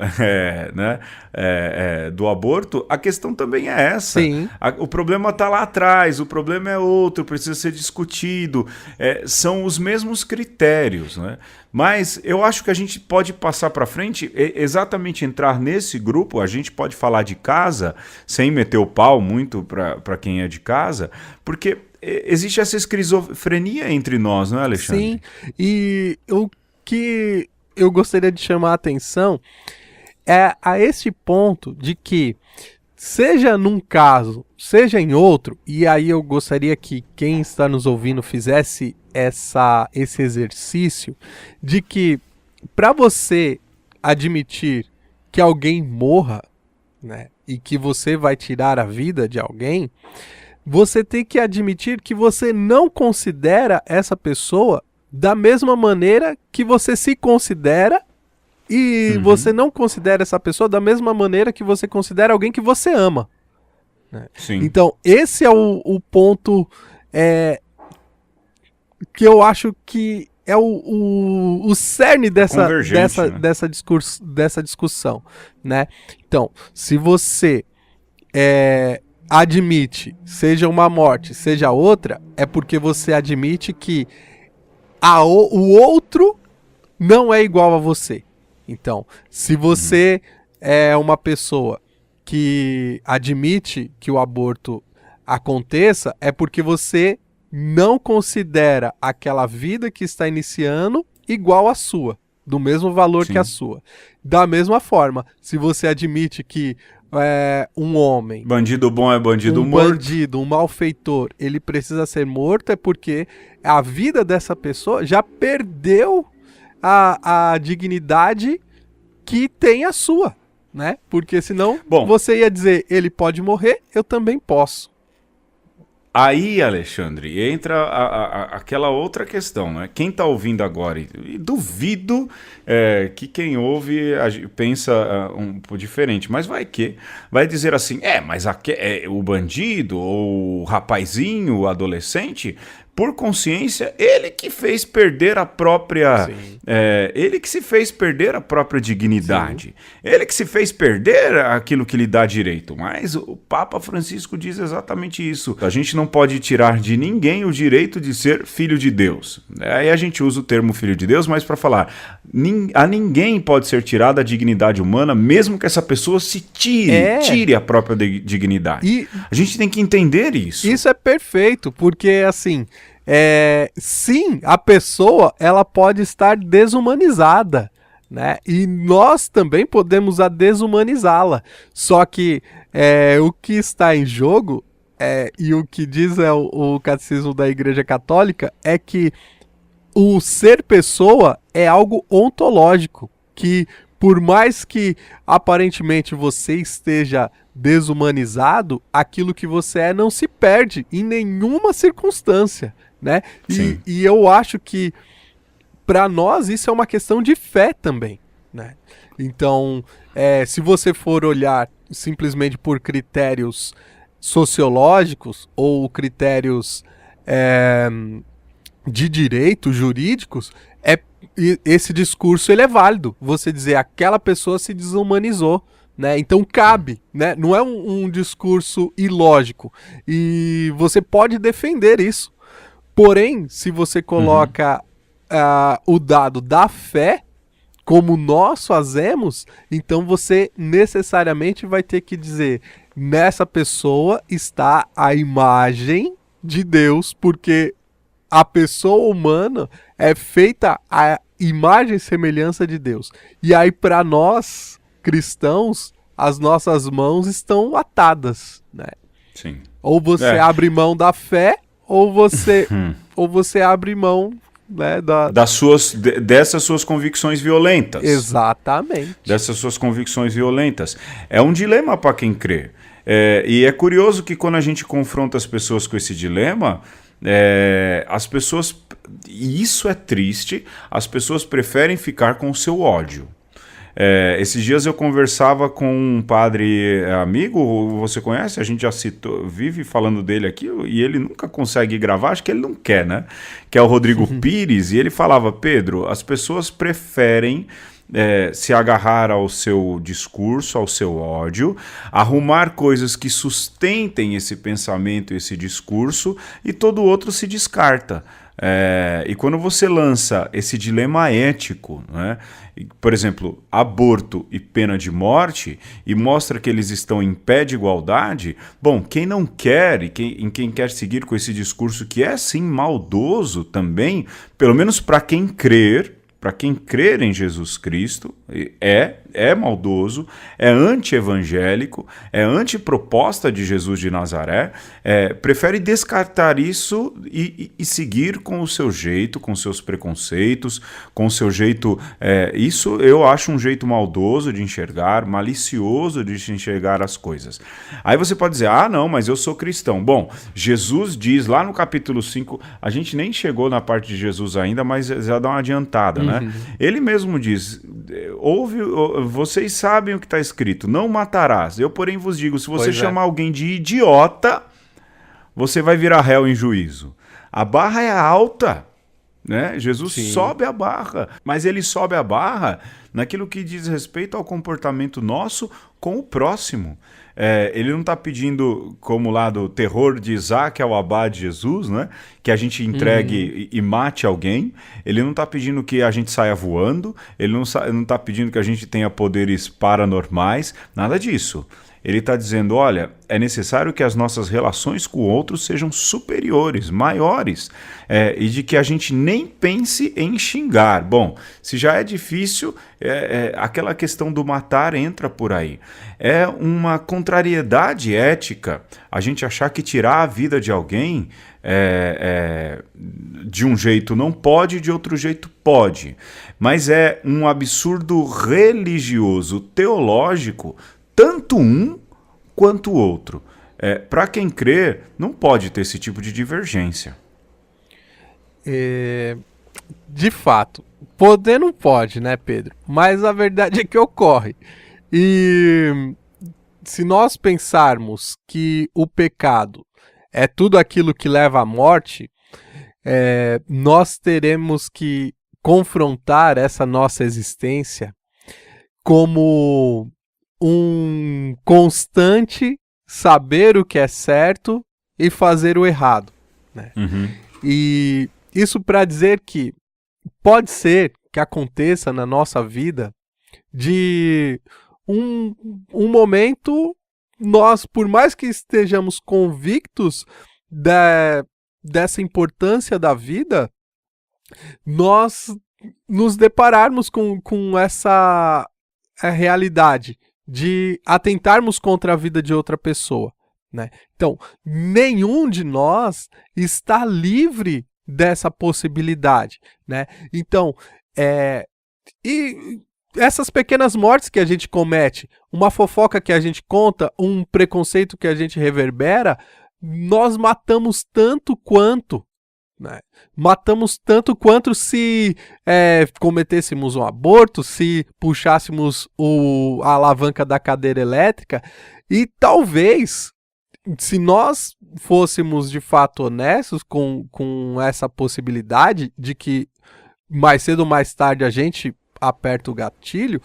do aborto, a questão também é essa.
Sim.
O problema está lá atrás, o problema é outro, precisa ser discutido. São os mesmos critérios. Né? Mas eu acho que a gente pode passar para frente, exatamente entrar nesse grupo, a gente pode falar de casa, sem meter o pau muito para quem é de casa, porque existe essa esquizofrenia entre nós, não é, Alexandre?
Sim, e o que eu gostaria de chamar a atenção é a esse ponto de que, seja num caso, seja em outro, e aí eu gostaria que quem está nos ouvindo fizesse esse exercício de que, para você admitir que alguém morra, né, e que você vai tirar a vida de alguém, você tem que admitir que você não considera essa pessoa da mesma maneira que você se considera e você não considera essa pessoa da mesma maneira que você considera alguém que você ama. Né?
Sim.
Então, esse é o ponto que eu acho que é o cerne dessa discussão. Né? Então, se você admite, seja uma morte, seja outra, é porque você admite que o outro não é igual a você. Então, se você é uma pessoa que admite que o aborto aconteça, é porque você não considera aquela vida que está iniciando igual à sua, do mesmo valor que a sua. Da mesma forma, se você admite que um homem...
Bandido bom é bandido morto.
Um bandido, um malfeitor, ele precisa ser morto, é porque a vida dessa pessoa já perdeu a dignidade que tem a sua, né? Porque senão você ia dizer, ele pode morrer, eu também posso.
Aí, Alexandre, entra aquela outra questão, né? Quem está ouvindo agora, e duvido que quem ouve pensa um pouco diferente, mas vai dizer assim, mas o bandido, ou o rapazinho, o adolescente, por consciência, ele que fez perder a própria... ele que se fez perder a própria dignidade. Sim. Ele que se fez perder aquilo que lhe dá direito. Mas o Papa Francisco diz exatamente isso. A gente não pode tirar de ninguém o direito de ser filho de Deus. Aí a gente usa o termo filho de Deus, mas para falar, a ninguém pode ser tirada a dignidade humana, mesmo que essa pessoa se tire a própria dignidade. E a gente tem que entender isso.
Isso é perfeito, porque assim, sim, a pessoa ela pode estar desumanizada, né? E nós também podemos a desumanizá-la. Só que o que está em jogo, e o que diz o Catecismo da Igreja Católica, é que o ser pessoa é algo ontológico, que por mais que aparentemente você esteja desumanizado, aquilo que você é não se perde em nenhuma circunstância, né? E eu acho que para nós isso é uma questão de fé também, né? Então, se você for olhar simplesmente por critérios sociológicos ou critérios de direito, jurídicos, esse discurso ele é válido. Você dizer aquela pessoa se desumanizou, né? Então cabe, né? Não é um discurso ilógico. E você pode defender isso. Porém, se você coloca o dado da fé, como nós fazemos, então você necessariamente vai ter que dizer: nessa pessoa está a imagem de Deus, porque a pessoa humana é feita à imagem e semelhança de Deus. E aí, para nós, cristãos, as nossas mãos estão atadas, né?
Sim.
Ou você abre mão da fé, ou você abre mão, né,
dessas suas convicções violentas.
Exatamente.
Dessas suas convicções violentas. É um dilema para quem crê. E é curioso que quando a gente confronta as pessoas com esse dilema, as pessoas, e isso é triste, as pessoas preferem ficar com o seu ódio. Esses dias eu conversava com um padre amigo, você conhece? A gente já citou, vive falando dele aqui, e ele nunca consegue gravar, acho que ele não quer, né? Que é o Rodrigo Pires, e ele falava: Pedro, as pessoas preferem se agarrar ao seu discurso, ao seu ódio, arrumar coisas que sustentem esse pensamento, esse discurso, e todo outro se descarta. E quando você lança esse dilema ético, né, por exemplo, aborto e pena de morte, e mostra que eles estão em pé de igualdade, bom, quem não quer e quem quer seguir com esse discurso que é sim maldoso também, pelo menos para quem crer em Jesus Cristo, é maldoso, é anti-evangélico, é antiproposta de Jesus de Nazaré, prefere descartar isso e seguir com o seu jeito, com seus preconceitos, com o seu jeito... isso eu acho um jeito maldoso de enxergar, malicioso de enxergar as coisas. Aí você pode dizer: ah, não, mas eu sou cristão. Bom, Jesus diz lá no capítulo 5, a gente nem chegou na parte de Jesus ainda, mas já dá uma adiantada, né? Ele mesmo diz: vocês sabem o que está escrito, não matarás. Eu, porém, vos digo, se você chamar alguém de idiota, você vai virar réu em juízo. A barra é alta, né? Jesus sobe a barra, mas ele sobe a barra naquilo que diz respeito ao comportamento nosso com o próximo. Ele não está pedindo, como lá do terror de Isaac ao abade Jesus, né, que a gente entregue e mate alguém. Ele não está pedindo que a gente saia voando, ele não está pedindo que a gente tenha poderes paranormais, nada disso. Ele está dizendo: olha, é necessário que as nossas relações com o outro sejam superiores, maiores, e de que a gente nem pense em xingar. Bom, se já é difícil, aquela questão do matar entra por aí. É uma contrariedade ética a gente achar que tirar a vida de alguém de um jeito não pode, de outro jeito pode. Mas é um absurdo religioso, teológico, tanto um quanto o outro. Para quem crê, não pode ter esse tipo de divergência.
De fato, poder não pode, né, Pedro? Mas a verdade é que ocorre. E se nós pensarmos que o pecado é tudo aquilo que leva à morte, nós teremos que confrontar essa nossa existência como um constante saber o que é certo e fazer o errado, né?
Uhum.
E isso para dizer que pode ser que aconteça na nossa vida de um momento, nós, por mais que estejamos convictos dessa importância da vida, nós nos depararmos com essa realidade de atentarmos contra a vida de outra pessoa, né? Então, nenhum de nós está livre dessa possibilidade, né? Então, e essas pequenas mortes que a gente comete, uma fofoca que a gente conta, um preconceito que a gente reverbera, nós matamos tanto quanto, né? Matamos tanto quanto se cometêssemos um aborto, se puxássemos a alavanca da cadeira elétrica. E talvez, se nós fôssemos de fato honestos com essa possibilidade de que mais cedo ou mais tarde a gente aperta o gatilho,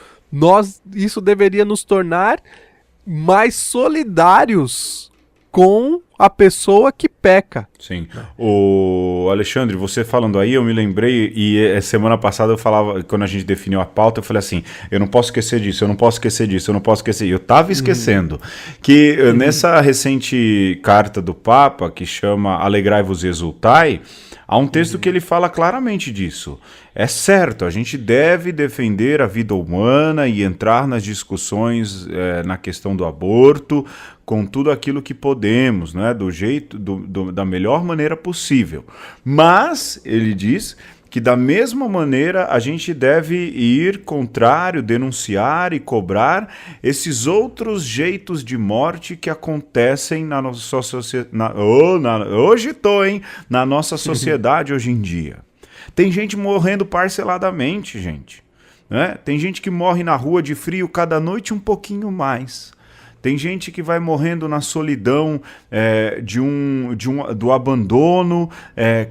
isso deveria nos tornar mais solidários com a pessoa que peca.
Sim. O Alexandre, você falando aí, eu me lembrei, e semana passada eu falava, quando a gente definiu a pauta, eu falei assim, eu não posso esquecer disso, eu não posso esquecer disso, eu não posso esquecer. Eu tava esquecendo que nessa recente carta do Papa, que chama Alegrai-vos e exultai, há um texto que ele fala claramente disso. É certo, a gente deve defender a vida humana e entrar nas discussões na questão do aborto, com tudo aquilo que podemos, né, do jeito, da melhor maneira possível. Mas, ele diz que da mesma maneira a gente deve ir contrário, denunciar e cobrar esses outros jeitos de morte que acontecem na nossa sociedade. Na nossa sociedade hoje em dia. Tem gente morrendo parceladamente, gente, né? Tem gente que morre na rua de frio cada noite um pouquinho mais. Tem gente que vai morrendo na solidão do abandono,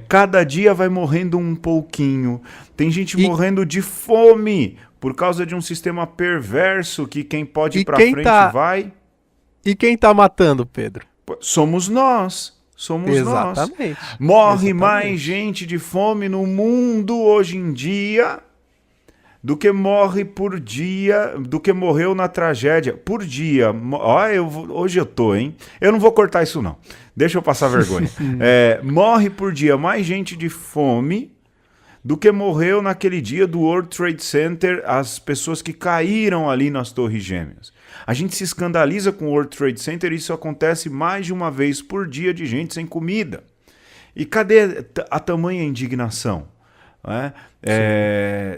cada dia vai morrendo um pouquinho. Tem gente morrendo de fome por causa de um sistema perverso que quem pode ir pra frente vai.
E quem tá matando, Pedro?
Somos nós. Somos
Exatamente.
nós. Morre mais gente de fome no mundo hoje em dia do que morre por dia, do que morreu na tragédia por dia. Hoje eu tô, hein? Eu não vou cortar isso não. Deixa eu passar vergonha. Morre por dia mais gente de fome do que morreu naquele dia do World Trade Center, as pessoas que caíram ali nas Torres Gêmeas. A gente se escandaliza com o World Trade Center e isso acontece mais de uma vez por dia de gente sem comida. E cadê a tamanha indignação?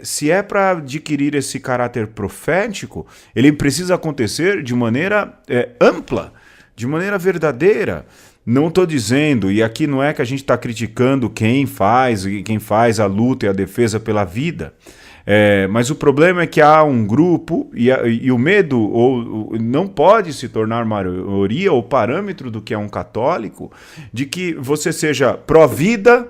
Se é para adquirir esse caráter profético, ele precisa acontecer de maneira ampla, de maneira verdadeira. Não estou dizendo, e aqui não é que a gente está criticando quem faz a luta e a defesa pela vida, mas o problema é que há um grupo e o medo não pode se tornar maioria ou parâmetro do que é um católico, de que você seja pró-vida,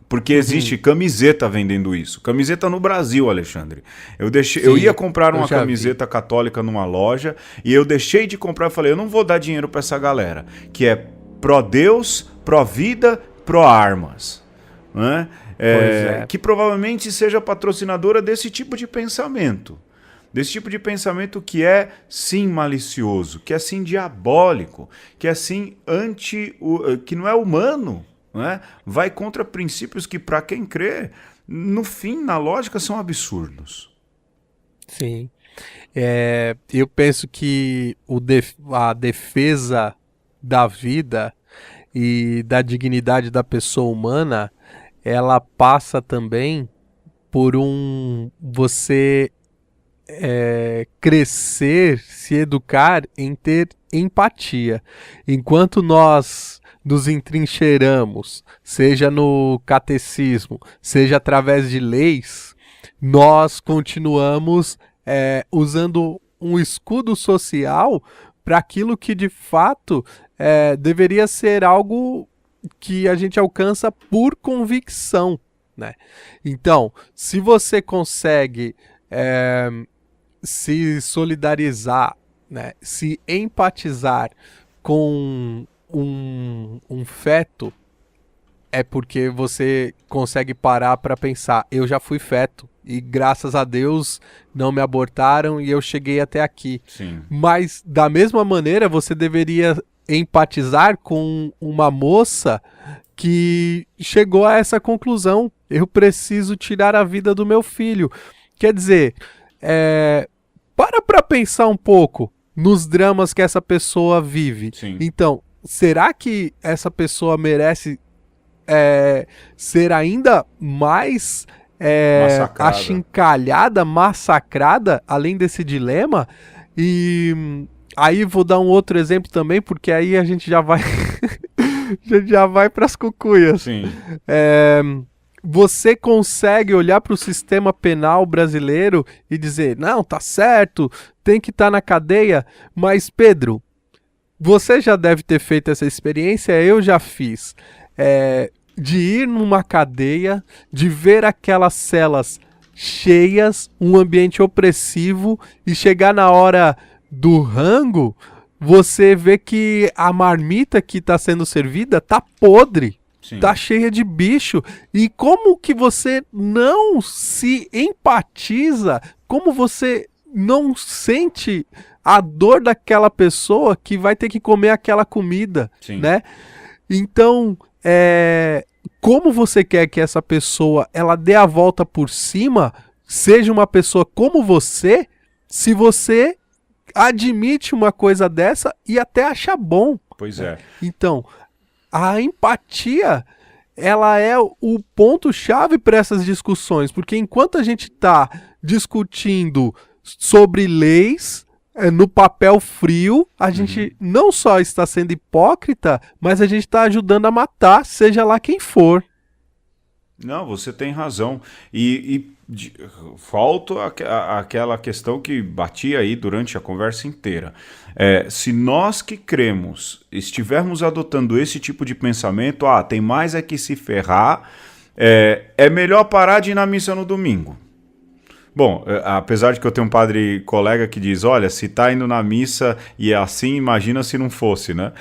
porque existe camiseta vendendo isso. Camiseta no Brasil, Alexandre. Eu ia comprar uma camiseta católica numa loja e eu deixei de comprar e falei, eu não vou dar dinheiro para essa galera, que é pró-Deus, pró-vida, pró-armas. Né? Que provavelmente seja patrocinadora desse tipo de pensamento. Desse tipo de pensamento que é, sim, malicioso, que é, sim, diabólico, que é, sim, que não é humano. Né? Vai contra princípios que, para quem crê, no fim, na lógica, são absurdos.
Sim. Eu penso que a defesa da vida e da dignidade da pessoa humana, ela passa também por você crescer, se educar em ter empatia. Enquanto nós nos entrincheiramos, seja no catecismo, seja através de leis, nós continuamos usando um escudo social para aquilo que de fato deveria ser algo que a gente alcança por convicção, né? Então, se você consegue se solidarizar, né, se empatizar com um feto, é porque você consegue parar para pensar, eu já fui feto e graças a Deus não me abortaram e eu cheguei até aqui.
Sim.
Mas da mesma maneira você deveria empatizar com uma moça que chegou a essa conclusão, eu preciso tirar a vida do meu filho. Quer dizer, para pensar um pouco nos dramas que essa pessoa vive.
Sim.
Então, será que essa pessoa merece ser ainda mais achincalhada, massacrada, além desse dilema? E aí vou dar um outro exemplo também, porque aí a gente já vai já vai para as cucuias.
Sim.
Você consegue olhar para o sistema penal brasileiro e dizer, não, tá certo, tem que estar na cadeia, mas Pedro, você já deve ter feito essa experiência, eu já fiz, de ir numa cadeia, de ver aquelas celas cheias, um ambiente opressivo, e chegar na hora do rango, você vê que a marmita que está sendo servida tá podre.
Sim.
Tá cheia de bicho. E como que você não se empatiza? Como você não sente a dor daquela pessoa que vai ter que comer aquela comida,
Sim.
né? Então, como você quer que essa pessoa ela dê a volta por cima, seja uma pessoa como você, se você admite uma coisa dessa e até acha bom?
Pois é.
Então, a empatia, ela é o ponto-chave para essas discussões, porque enquanto a gente está discutindo sobre leis no papel frio, a gente não só está sendo hipócrita, mas a gente está ajudando a matar, seja lá quem for.
Não, você tem razão. Falta aquela questão que batia aí durante a conversa inteira. Se nós que cremos estivermos adotando esse tipo de pensamento, tem mais é que se ferrar, é melhor parar de ir na missa no domingo. Bom, apesar de que eu tenho um padre colega que diz, olha, se tá indo na missa e é assim, imagina se não fosse, né?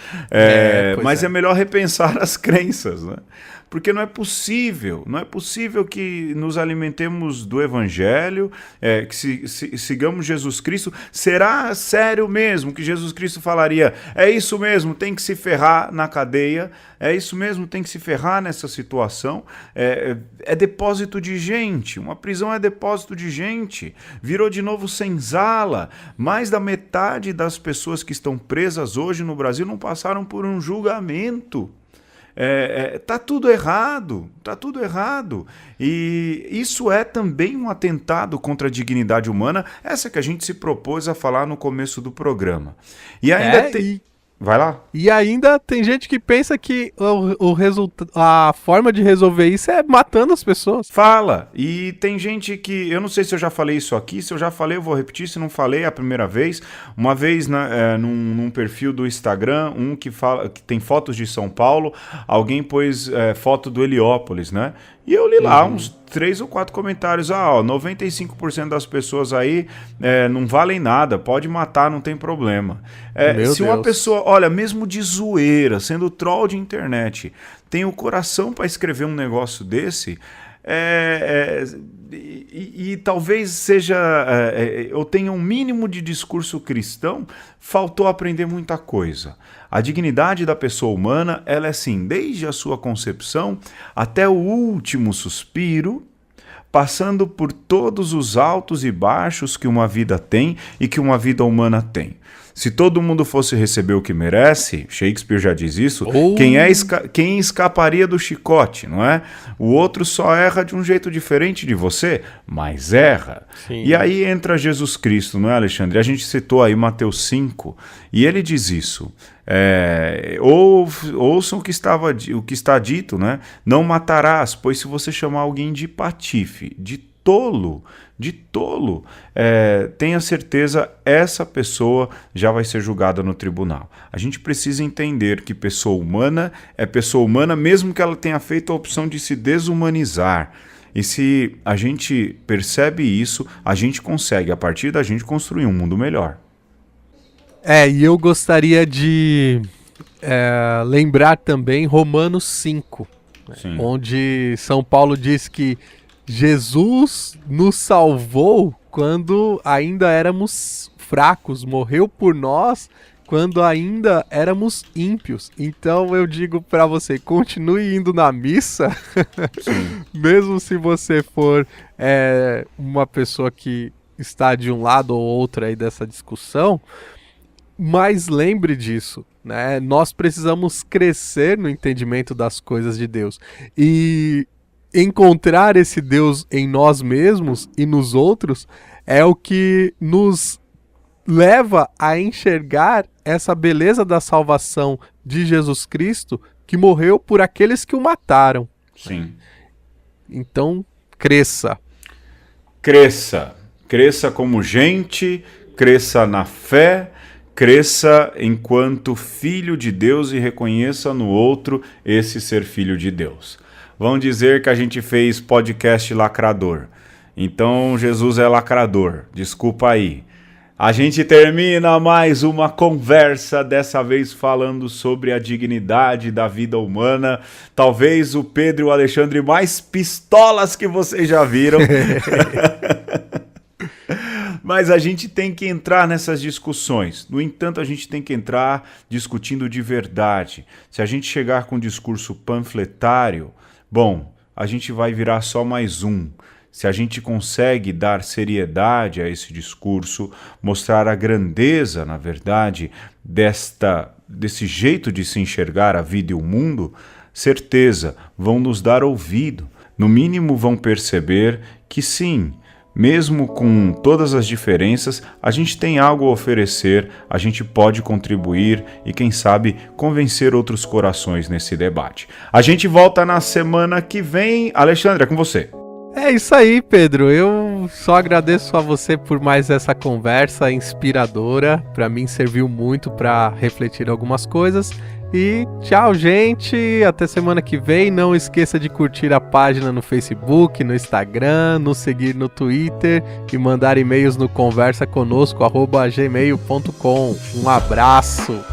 Mas é melhor repensar as crenças, né? Porque não é possível que nos alimentemos do Evangelho, que sigamos Jesus Cristo. Será sério mesmo que Jesus Cristo falaria, é isso mesmo, tem que se ferrar na cadeia, é isso mesmo, tem que se ferrar nessa situação? É depósito de gente, uma prisão é depósito de gente, virou de novo senzala. Mais da metade das pessoas que estão presas hoje no Brasil não passaram por um julgamento. Tá tudo errado, e isso é também um atentado contra a dignidade humana, essa que a gente se propôs a falar no começo do programa. E ainda vai lá.
E ainda tem gente que pensa que a forma de resolver isso é matando as pessoas.
Fala. E tem gente que... Eu não sei se eu já falei isso aqui. Se eu já falei, eu vou repetir. Se não falei, é a primeira vez. Uma vez num perfil do Instagram, que tem fotos de São Paulo, alguém pôs foto do Heliópolis, né? E eu li lá uns 3 ou 4 comentários. 95% das pessoas aí não valem nada, pode matar, não tem problema. Se uma pessoa, olha, mesmo de zoeira, sendo troll de internet, tem o coração para escrever um negócio desse, e talvez seja... eu tenha um mínimo de discurso cristão, faltou aprender muita coisa. A dignidade da pessoa humana, ela é assim, desde a sua concepção até o último suspiro, passando por todos os altos e baixos que uma vida tem e que uma vida humana tem. Se todo mundo fosse receber o que merece, Shakespeare já diz isso, quem escaparia do chicote, não é? O outro só erra de um jeito diferente de você, mas erra. Sim. E aí entra Jesus Cristo, não é, Alexandre? A gente citou aí Mateus 5, e ele diz isso. Ouçam o que está dito, né? Não matarás, pois se você chamar alguém de patife, de tolo, tenha certeza, essa pessoa já vai ser julgada no tribunal. A gente precisa entender que pessoa humana é pessoa humana, mesmo que ela tenha feito a opção de se desumanizar. E se a gente percebe isso, a gente consegue, a partir da gente, construir um mundo melhor.
E eu gostaria de lembrar também Romanos 5, onde São Paulo diz que Jesus nos salvou quando ainda éramos fracos, morreu por nós quando ainda éramos ímpios. Então eu digo para você, continue indo na missa, mesmo se você for uma pessoa que está de um lado ou outro aí dessa discussão, mas lembre disso, né? Nós precisamos crescer no entendimento das coisas de Deus e encontrar esse Deus em nós mesmos e nos outros é o que nos leva a enxergar essa beleza da salvação de Jesus Cristo, que morreu por aqueles que o mataram.
Sim.
Então, cresça.
Cresça como gente, cresça na fé, cresça enquanto filho de Deus e reconheça no outro esse ser filho de Deus. Vão dizer que a gente fez podcast lacrador. Então Jesus é lacrador. Desculpa aí. A gente termina mais uma conversa, dessa vez falando sobre a dignidade da vida humana. Talvez o Pedro e o Alexandre mais pistolas que vocês já viram. Mas a gente tem que entrar nessas discussões. No entanto, a gente tem que entrar discutindo de verdade. Se a gente chegar com um discurso panfletário, bom, a gente vai virar só mais um. Se a gente consegue dar seriedade a esse discurso, mostrar a grandeza, na verdade, desse jeito de se enxergar a vida e o mundo, certeza, vão nos dar ouvido. No mínimo vão perceber que sim, mesmo com todas as diferenças, a gente tem algo a oferecer, a gente pode contribuir e, quem sabe, convencer outros corações nesse debate. A gente volta na semana que vem. Alexandre, é com você.
É isso aí, Pedro. Eu só agradeço a você por mais essa conversa inspiradora. Para mim serviu muito para refletir algumas coisas. E tchau, gente. Até semana que vem. Não esqueça de curtir a página no Facebook, no Instagram, nos seguir no Twitter e mandar e-mails no conversaconosco@gmail.com. Um abraço.